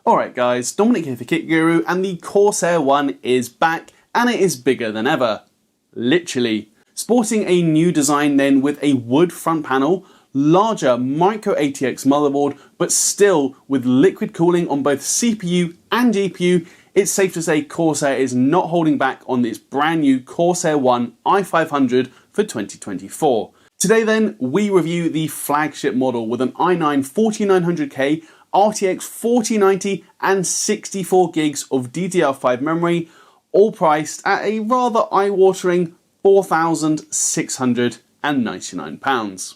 Alright guys, Dominic here for Kit Guru, and the Corsair One is back, and it is bigger than ever. Literally. Sporting a new design then with a wood front panel, larger micro-ATX motherboard, but still with liquid cooling on both CPU and GPU, it's safe to say Corsair is not holding back on its brand new Corsair One i500 for 2024. Today then, we review the flagship model with an i9 4900K, RTX 4090 and 64 gigs of DDR5 memory, all priced at a rather eye-watering £4,699.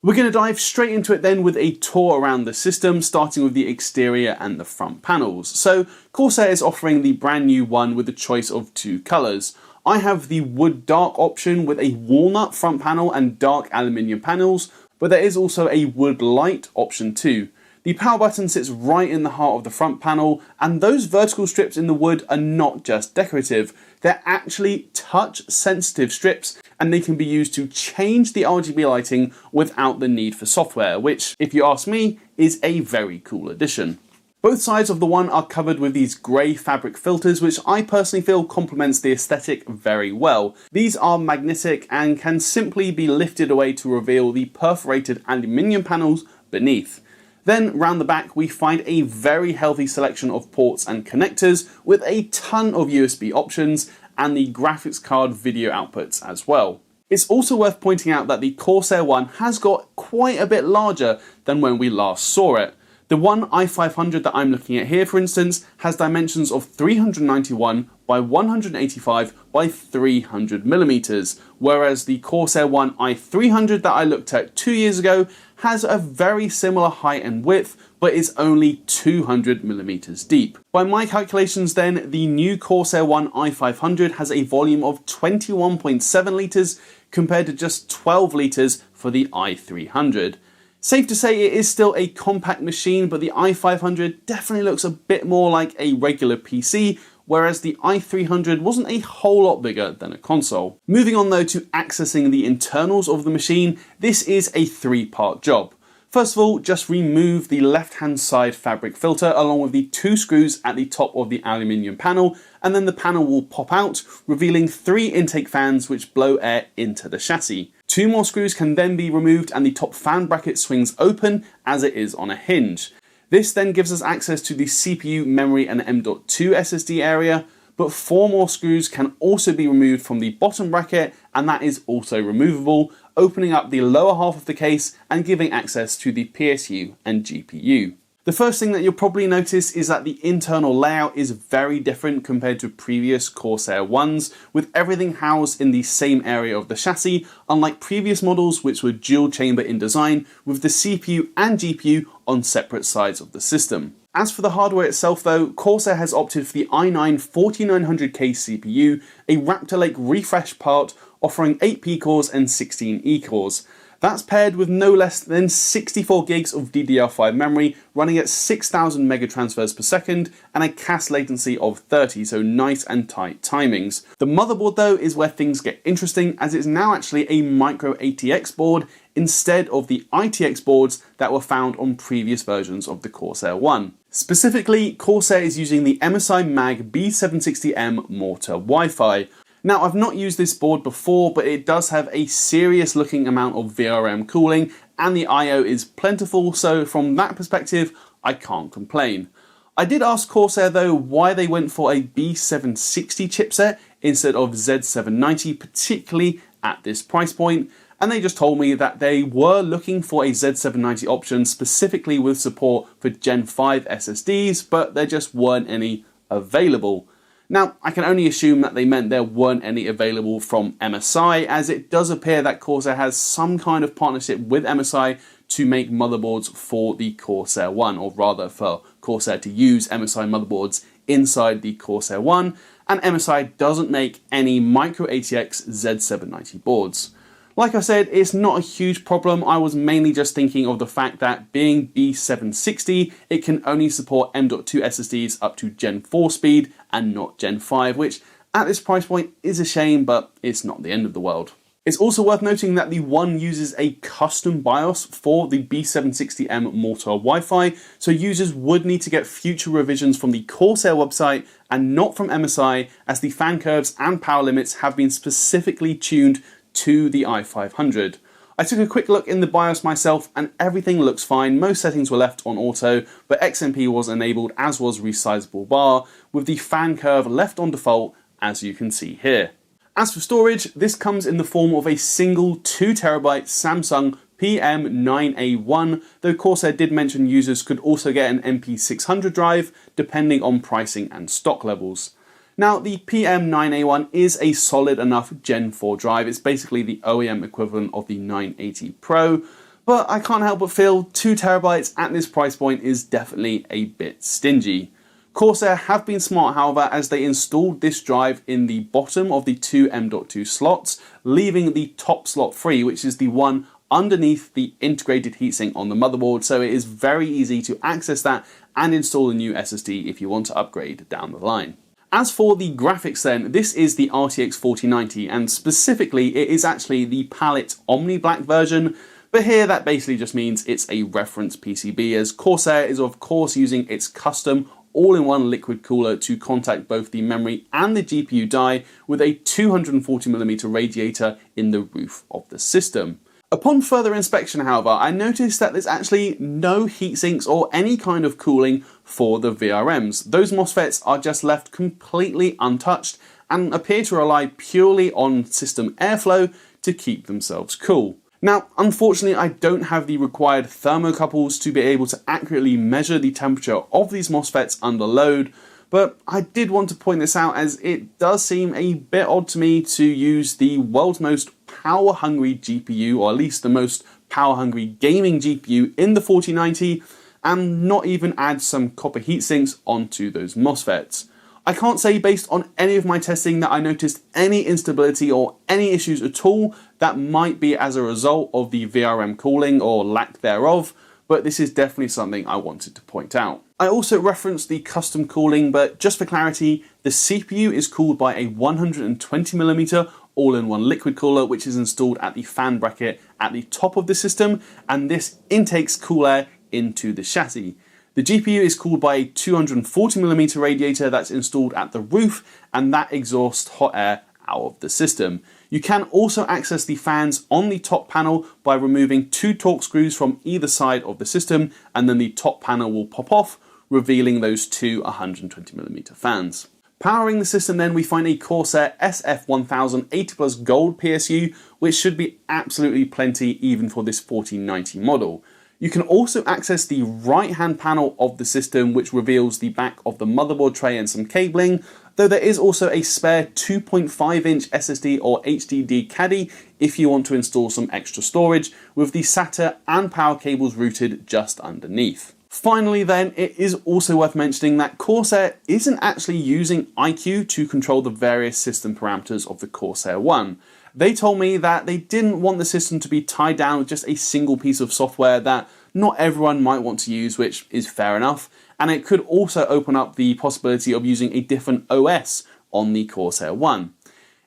We're going to dive straight into it then with a tour around the system, starting with the exterior and the front panels. So Corsair is offering the brand new one with a choice of two colours. I have the wood dark option with a walnut front panel and dark aluminium panels, but there is also a wood light option too. The power button sits right in the heart of the front panel, and those vertical strips in the wood are not just decorative. They're actually touch sensitive strips, and they can be used to change the RGB lighting without the need for software, which, if you ask me, is a very cool addition. Both sides of the One are covered with these grey fabric filters, which I personally feel complements the aesthetic very well. These are magnetic and can simply be lifted away to reveal the perforated aluminium panels beneath. Then round the back we find a very healthy selection of ports and connectors with a ton of USB options and the graphics card video outputs as well. It's also worth pointing out that the Corsair One has got quite a bit larger than when we last saw it. The One i500 that I'm looking at here, for instance, has dimensions of 391 by 185 by 300 millimeters, whereas the Corsair One i300 that I looked at 2 years ago has a very similar height and width, but is only 200 millimeters deep. By my calculations then, the new Corsair One i500 has a volume of 21.7 litres compared to just 12 litres for the i300. Safe to say it is still a compact machine, but the i500 definitely looks a bit more like a regular PC, whereas the i300 wasn't a whole lot bigger than a console. Moving on though to accessing the internals of the machine, this is a three-part job. First of all, just remove the left-hand side fabric filter along with the two screws at the top of the aluminium panel, and then the panel will pop out, revealing 3 intake fans which blow air into the chassis. 2 more screws can then be removed and the top fan bracket swings open as it is on a hinge. This then gives us access to the CPU, memory and M.2 SSD area, but 4 more screws can also be removed from the bottom bracket, and that is also removable, opening up the lower half of the case and giving access to the PSU and GPU. The first thing that you'll probably notice is that the internal layout is very different compared to previous Corsair Ones, with everything housed in the same area of the chassis, unlike previous models which were dual chamber in design with the CPU and GPU on separate sides of the system. As for the hardware itself though, Corsair has opted for the i9 4900K CPU, a Raptor Lake refresh part offering 8 P cores and 16 E cores. That's paired with no less than 64 gigs of DDR5 memory running at 6000 mega transfers per second and a CAS latency of 30, so nice and tight timings. The motherboard though is where things get interesting, as it's now actually a micro-ATX board instead of the ITX boards that were found on previous versions of the Corsair One. Specifically, Corsair is using the MSI Mag B760M Mortar Wi-Fi. Now, I've not used this board before, but it does have a serious looking amount of VRM cooling and the I/O is plentiful, so from that perspective, I can't complain. I did ask Corsair though why they went for a B760 chipset instead of Z790, particularly at this price point, and they just told me that they were looking for a Z790 option specifically with support for Gen 5 SSDs, but there just weren't any available. Now, I can only assume that they meant there weren't any available from MSI, as it does appear that Corsair has some kind of partnership with MSI to make motherboards for the Corsair One, or rather for Corsair to use MSI motherboards inside the Corsair One, and MSI doesn't make any micro-ATX Z790 boards. Like I said, it's not a huge problem. I was mainly just thinking of the fact that being B760, it can only support M.2 SSDs up to Gen 4 speed and not Gen 5, which at this price point is a shame, but it's not the end of the world. It's also worth noting that the One uses a custom BIOS for the B760M Mortar Wi-Fi, so users would need to get future revisions from the Corsair website and not from MSI, as the fan curves and power limits have been specifically tuned to the i500. I took a quick look in the BIOS myself and everything looks fine. Most settings were left on auto, but XMP was enabled, as was resizable bar, with the fan curve left on default, as you can see here. As for storage, this comes in the form of a single 2TB Samsung PM9A1, though Corsair did mention users could also get an MP600 drive, depending on pricing and stock levels. Now, the PM9A1 is a solid enough Gen 4 drive. It's basically the OEM equivalent of the 980 Pro, but I can't help but feel 2TB at this price point is definitely a bit stingy. Corsair have been smart, however, as they installed this drive in the bottom of the two M.2 slots, leaving the top slot free, which is the one underneath the integrated heatsink on the motherboard, so it is very easy to access that and install a new SSD if you want to upgrade down the line. As for the graphics then, this is the RTX 4090, and specifically it is actually the Palette Omni Black version, but here that basically just means it's a reference PCB, as Corsair is of course using its custom all-in-one liquid cooler to contact both the memory and the GPU die with a 240mm radiator in the roof of the system. Upon further inspection, however, I noticed that there's actually no heatsinks or any kind of cooling for the VRMs. Those MOSFETs are just left completely untouched and appear to rely purely on system airflow to keep themselves cool. Now, unfortunately, I don't have the required thermocouples to be able to accurately measure the temperature of these MOSFETs under load, but I did want to point this out as it does seem a bit odd to me to use the world's most power-hungry GPU, or at least the most power-hungry gaming GPU in the 4090, and not even add some copper heatsinks onto those MOSFETs. I can't say based on any of my testing that I noticed any instability or any issues at all that might be as a result of the VRM cooling or lack thereof, but this is definitely something I wanted to point out. I also referenced the custom cooling, but just for clarity, the CPU is cooled by a 120mm all-in-one liquid cooler, which is installed at the fan bracket at the top of the system, and this intakes cool air into the chassis. The GPU is cooled by a 240mm radiator that's installed at the roof, and that exhausts hot air out of the system. You can also access the fans on the top panel by removing two Torx screws from either side of the system, and then the top panel will pop off, revealing those two 120mm fans. Powering the system then, we find a Corsair SF1000 80+ Gold PSU, which should be absolutely plenty even for this 4090 model. You can also access the right-hand panel of the system, which reveals the back of the motherboard tray and some cabling, though there is also a spare 2.5-inch SSD or HDD caddy if you want to install some extra storage, with the SATA and power cables routed just underneath. Finally then, it is also worth mentioning that Corsair isn't actually using iCUE to control the various system parameters of the Corsair One. They told me that they didn't want the system to be tied down with just a single piece of software that not everyone might want to use, which is fair enough, and it could also open up the possibility of using a different OS on the Corsair One.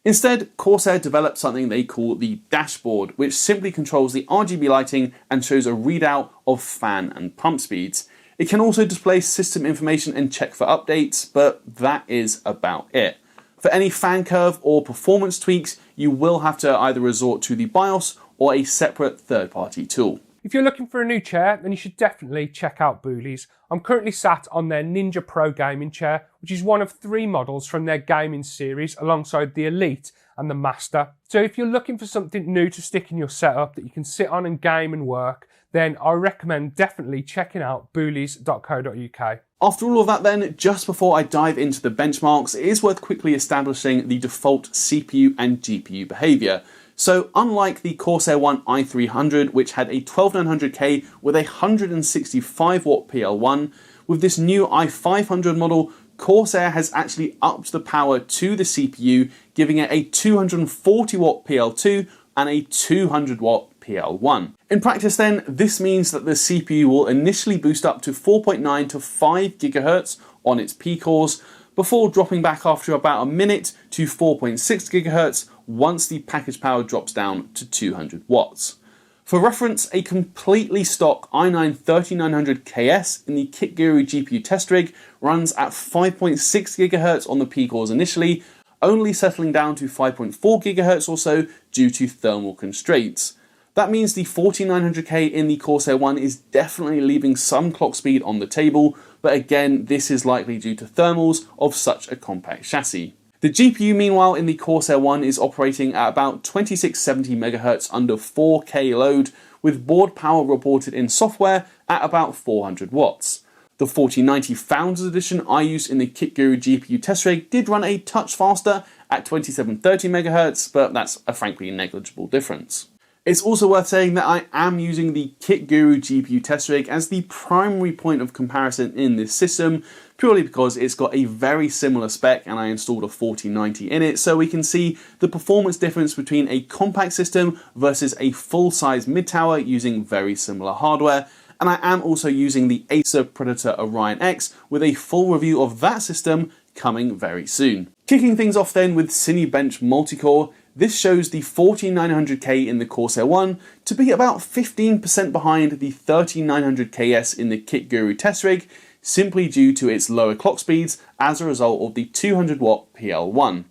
Instead, Corsair developed something they call the dashboard, which simply controls the RGB lighting and shows a readout of fan and pump speeds. It can also display system information and check for updates, but that is about it. For any fan curve or performance tweaks, you will have to either resort to the BIOS or a separate third-party tool. If you're looking for a new chair, then you should definitely check out Booley's. I'm currently sat on their Ninja Pro gaming chair, which is one of 3 models from their gaming series alongside the Elite and the Master. So if you're looking for something new to stick in your setup that you can sit on and game and work, then I recommend definitely checking out boolies.co.uk. After all of that then, just before I dive into the benchmarks, it is worth quickly establishing the default CPU and GPU behaviour. So unlike the Corsair One i300, which had a 12900K with a 165 watt PL1, with this new i500 model, Corsair has actually upped the power to the CPU, giving it a 240 watt PL2 and a 200 watt PL1. In practice then, this means that the CPU will initially boost up to 4.9 to 5 GHz on its P cores, before dropping back after about a minute to 4.6 GHz once the package power drops down to 200 watts. For reference, a completely stock i9-3900KS in the KitGuru GPU test rig runs at 5.6 GHz on the P cores initially, only settling down to 5.4 GHz or so due to thermal constraints. That means the 4900K in the Corsair One is definitely leaving some clock speed on the table, but again, this is likely due to thermals of such a compact chassis. The GPU meanwhile in the Corsair One is operating at about 2670 MHz under 4K load, with board power reported in software at about 400 watts. The 4090 Founders Edition I used in the KitGuru GPU test rig did run a touch faster at 2730 MHz, but that's a frankly negligible difference. It's also worth saying that I am using the KitGuru GPU test rig as the primary point of comparison in this system, purely because it's got a very similar spec and I installed a 4090 in it, so we can see the performance difference between a compact system versus a full-size mid-tower using very similar hardware. And I am also using the Acer Predator Orion X with a full review of that system coming very soon. Kicking things off then with Cinebench Multicore, this shows the 4900K in the Corsair One to be about 15% behind the 3900KS in the KitGuru test rig, simply due to its lower clock speeds as a result of the 200 watt PL1.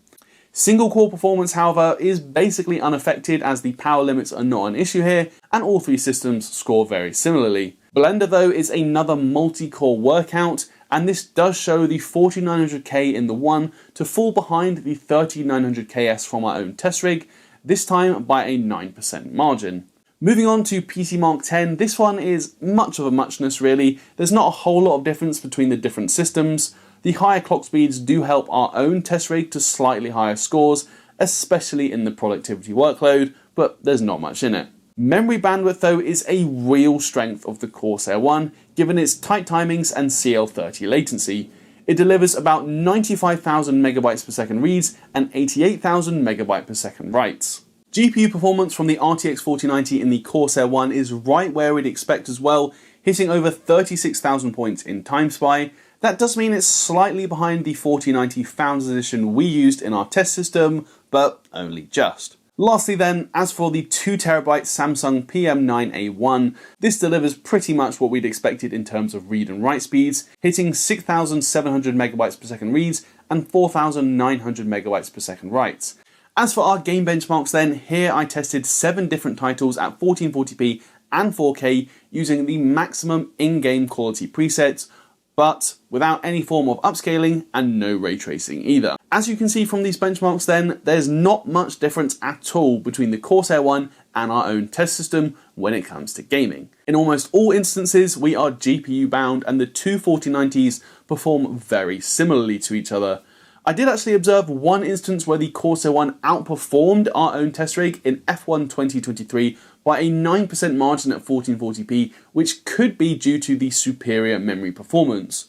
Single core performance, however, is basically unaffected as the power limits are not an issue here, and all three systems score very similarly. Blender though is another multi-core workout, and this does show the 4900K in the One to fall behind the 3900KS from our own test rig, this time by a 9% margin. Moving on to PC Mark X, this one is much of a muchness really. There's not a whole lot of difference between the different systems. The higher clock speeds do help our own test rig to slightly higher scores, especially in the productivity workload, but there's not much in it. Memory bandwidth though is a real strength of the Corsair One, given its tight timings and CL30 latency. It delivers about 95,000 megabytes per second reads and 88,000 megabytes per second writes. GPU performance from the RTX 4090 in the Corsair One is right where we'd expect as well, hitting over 36,000 points in TimeSpy. That does mean it's slightly behind the 4090 Founders Edition we used in our test system, but only just. Lastly then, as for the 2TB Samsung PM9A1, this delivers pretty much what we'd expected in terms of read and write speeds, hitting 6,700 megabytes per second reads and 4,900 megabytes per second writes. As for our game benchmarks then, here I tested 7 different titles at 1440p and 4K using the maximum in-game quality presets, but without any form of upscaling and no ray tracing either. As you can see from these benchmarks then, there's not much difference at all between the Corsair One and our own test system when it comes to gaming. In almost all instances, we are GPU bound and the two 4090s perform very similarly to each other. I did actually observe one instance where the Corsair One outperformed our own test rig in F1 2023 by a 9% margin at 1440p, which could be due to the superior memory performance.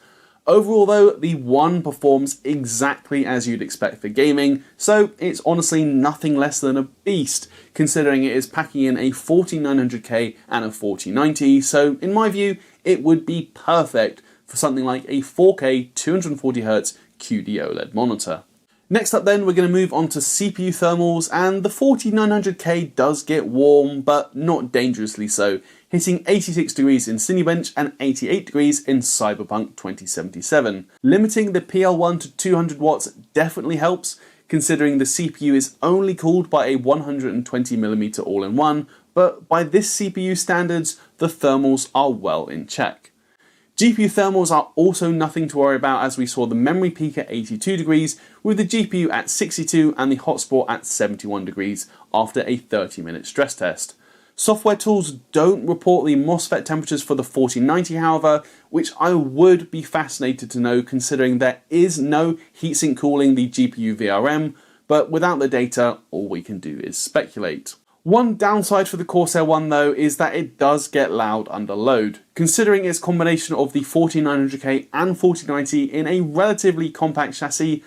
Overall though, the One performs exactly as you'd expect for gaming, so it's honestly nothing less than a beast, considering it is packing in a 4900K and a 4090, so in my view, it would be perfect for something like a 4K 240Hz QD OLED monitor. Next up then, we're going to move on to CPU thermals, and the 4900K does get warm, but not dangerously so, hitting 86 degrees in Cinebench and 88 degrees in Cyberpunk 2077. Limiting the PL1 to 200 watts definitely helps, considering the CPU is only cooled by a 120mm all-in-one, but by this CPU standards, the thermals are well in check. GPU thermals are also nothing to worry about, as we saw the memory peak at 82 degrees, with the GPU at 62 and the hotspot at 71 degrees after a 30-minute stress test. Software tools don't report the MOSFET temperatures for the 4090 however, which I would be fascinated to know considering there is no heatsink cooling the GPU VRM, but without the data, all we can do is speculate. One downside for the Corsair One though is that it does get loud under load. Considering its combination of the 4900K and 4090 in a relatively compact chassis,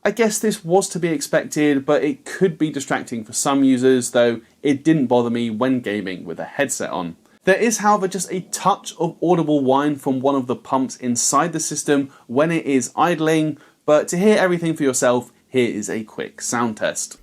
I guess this was to be expected, but it could be distracting for some users, though it didn't bother me when gaming with a headset on. There is, however, just a touch of audible whine from one of the pumps inside the system when it is idling, but to hear everything for yourself, here is a quick sound test.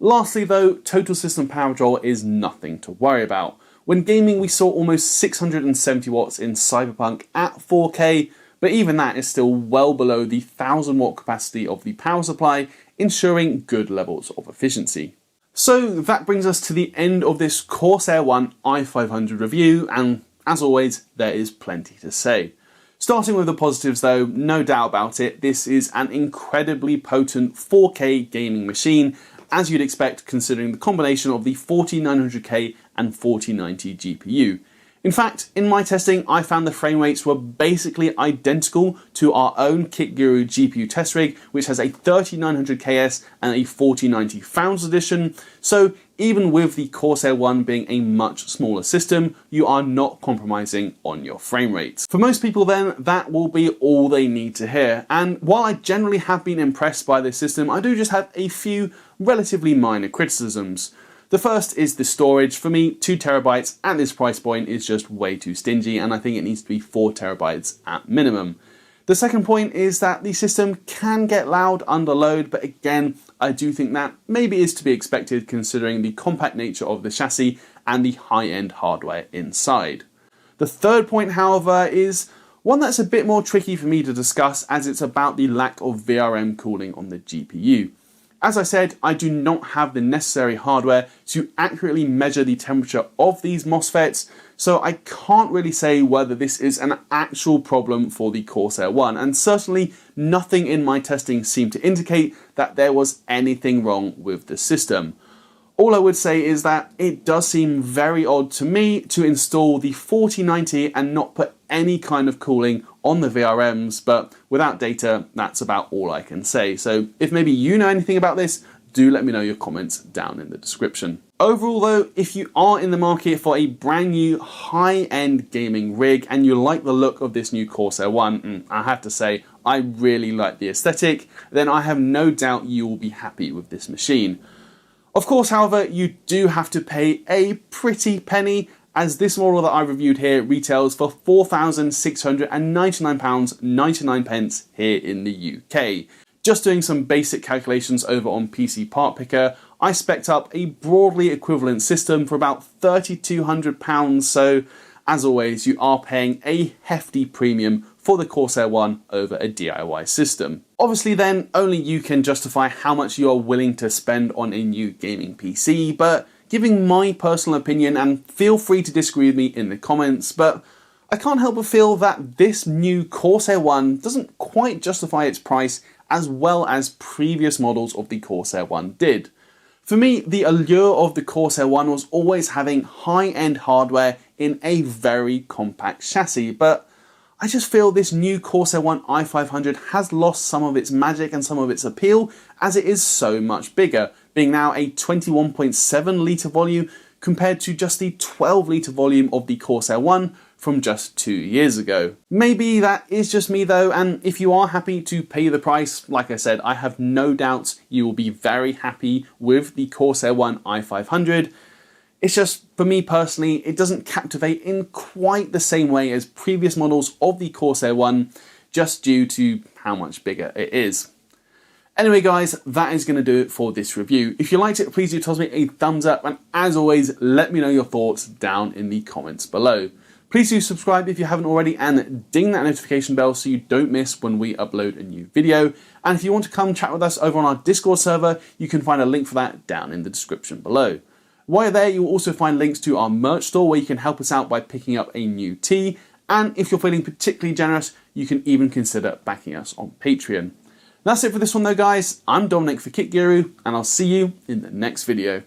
Lastly though, total system power draw is nothing to worry about. When gaming we saw almost 670 watts in Cyberpunk at 4K, but even that is still well below the 1000 watt capacity of the power supply, ensuring good levels of efficiency. So that brings us to the end of this Corsair One i500 review, and as always, there is plenty to say. Starting with the positives though, no doubt about it, this is an incredibly potent 4K gaming machine, as you'd expect considering the combination of the 4900K and 4090 GPU. In fact, in my testing, I found the frame rates were basically identical to our own KitGuru GPU test rig, which has a 3900KS and a 4090 Founders Edition, so even with the Corsair One being a much smaller system, you are not compromising on your frame rates. For most people then, that will be all they need to hear, and while I generally have been impressed by this system, I do just have a few relatively minor criticisms. The first is the storage. For me, 2TB at this price point is just way too stingy, and I think it needs to be 4TB at minimum. The second point is that the system can get loud under load, but again, I do think that maybe is to be expected considering the compact nature of the chassis and the high-end hardware inside. The third point, however, is one that's a bit more tricky for me to discuss, as it's about the lack of VRM cooling on the GPU. As I said, I do not have the necessary hardware to accurately measure the temperature of these MOSFETs, so I can't really say whether this is an actual problem for the Corsair One, and certainly nothing in my testing seemed to indicate that there was anything wrong with the system. All I would say is that it does seem very odd to me to install the 4090 and not put any kind of cooling on the VRMs, but without data, that's about all I can say. So if maybe you know anything about this, do let me know your comments down in the description. Overall though, if you are in the market for a brand new high-end gaming rig and you like the look of this new Corsair One, I have to say, I really like the aesthetic, then I have no doubt you will be happy with this machine. Of course, however, you do have to pay a pretty penny, as this model that I reviewed here retails for £4,699.99 here in the UK. Just doing some basic calculations over on PC Part Picker, I spec'd up a broadly equivalent system for about £3,200, so as always, you are paying a hefty premium for the Corsair One over a DIY system. Obviously then, only you can justify how much you are willing to spend on a new gaming PC, but giving my personal opinion, and feel free to disagree with me in the comments, but I can't help but feel that this new Corsair One doesn't quite justify its price as well as previous models of the Corsair One did. For me, the allure of the Corsair One was always having high-end hardware in a very compact chassis, but I just feel this new Corsair One i500 has lost some of its magic and some of its appeal as it is so much bigger, being now a 21.7 litre volume compared to just the 12 litre volume of the Corsair One from just 2 years ago. Maybe that is just me though, and if you are happy to pay the price, like I said, I have no doubts you will be very happy with the Corsair One i500. It's just, for me personally, it doesn't captivate in quite the same way as previous models of the Corsair One, just due to how much bigger it is. Anyway guys, that is going to do it for this review. If you liked it, please do toss me a thumbs up, and as always, let me know your thoughts down in the comments below. Please do subscribe if you haven't already, and ding that notification bell so you don't miss when we upload a new video. And if you want to come chat with us over on our Discord server, you can find a link for that down in the description below. While you're there, you'll also find links to our merch store where you can help us out by picking up a new tee, and if you're feeling particularly generous, you can even consider backing us on Patreon. That's it for this one though guys, I'm Dominic for KitGuru, and I'll see you in the next video.